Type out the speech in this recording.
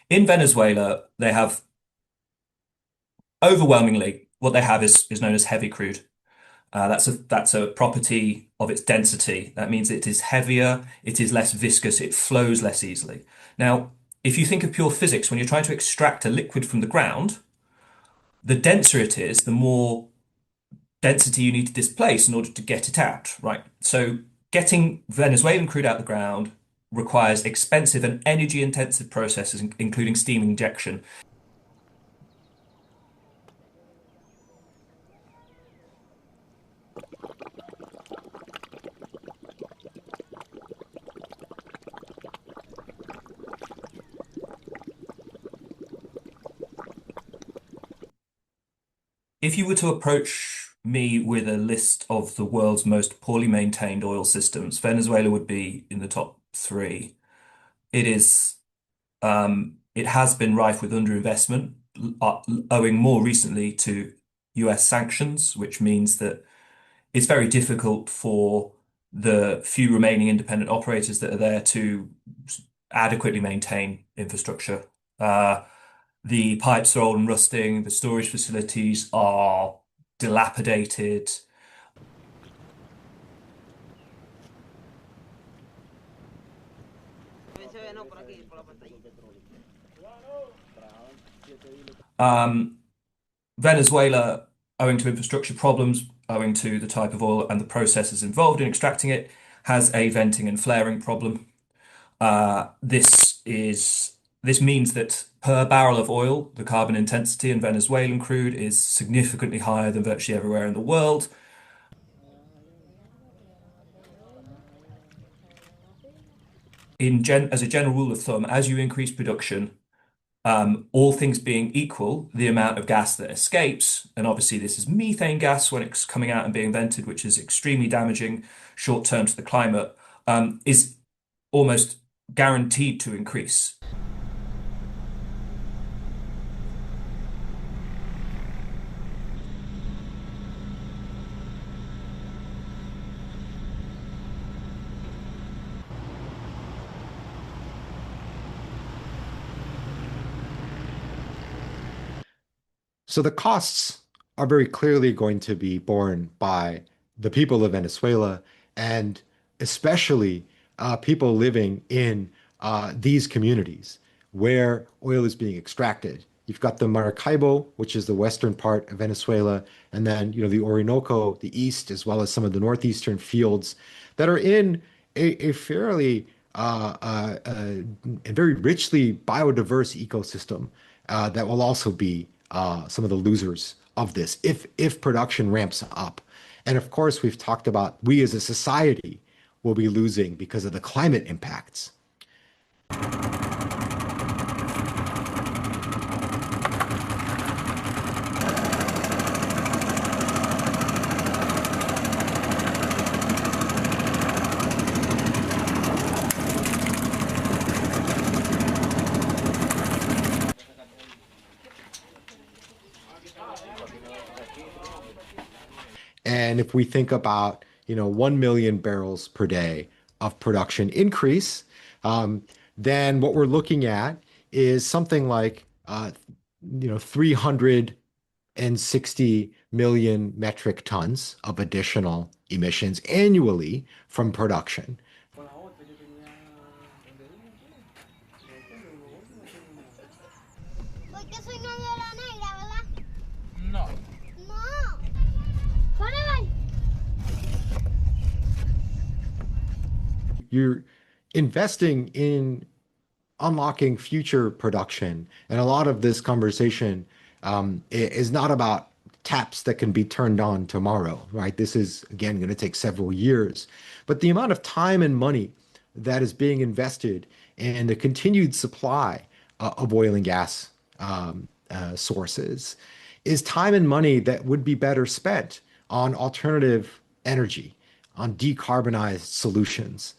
In Venezuela, they have overwhelmingly what they have is known as heavy crude. That's a property of its density. That means it is heavier, it is less viscous, it flows less easily. Now, if you think of pure physics, when you're trying to extract a liquid from the ground, the denser it is, the more density you need to displace in order to get it out, right? So getting Venezuelan crude out of the ground requires expensive and energy-intensive processes, including steam injection. If you were to approach me with a list of the world's most poorly maintained oil systems, Venezuela would be in the top three. It has been rife with underinvestment, owing more recently to US sanctions, which means that it's very difficult for the few remaining independent operators that are there to adequately maintain infrastructure. Uh, the pipes are old and rusting, the storage facilities are dilapidated. Um, Venezuela, owing to infrastructure problems, owing to the type of oil and the processes involved in extracting it, has a venting and flaring problem. This means that per barrel of oil, the carbon intensity in Venezuelan crude is significantly higher than virtually everywhere in the world. As a general rule of thumb, as you increase production, all things being equal, the amount of gas that escapes, and obviously this is methane gas when it's coming out and being vented, which is extremely damaging short term to the climate, is almost guaranteed to increase. So the costs are very clearly going to be borne by the people of Venezuela and especially people living in these communities where oil is being extracted. You've got the Maracaibo, which is the western part of Venezuela, and then the Orinoco, the east, as well as some of the northeastern fields that are in a fairly a very richly biodiverse ecosystem that will also be some of the losers of this if production ramps up. And of course, we've talked about we as a society will be losing because of the climate impacts. And if we think about, 1 million barrels per day of production increase, um, then what we're looking at is something like, 360 million metric tons of additional emissions annually from production. Porque soy novela negra, ¿verdad? No. No. Forever. You're investing in unlocking future production. And a lot of this conversation is not about taps that can be turned on tomorrow, right? This is, again, going to take several years. But the amount of time and money that is being invested in the continued supply of oil and gas sources is time and money that would be better spent on alternative energy, on decarbonized solutions.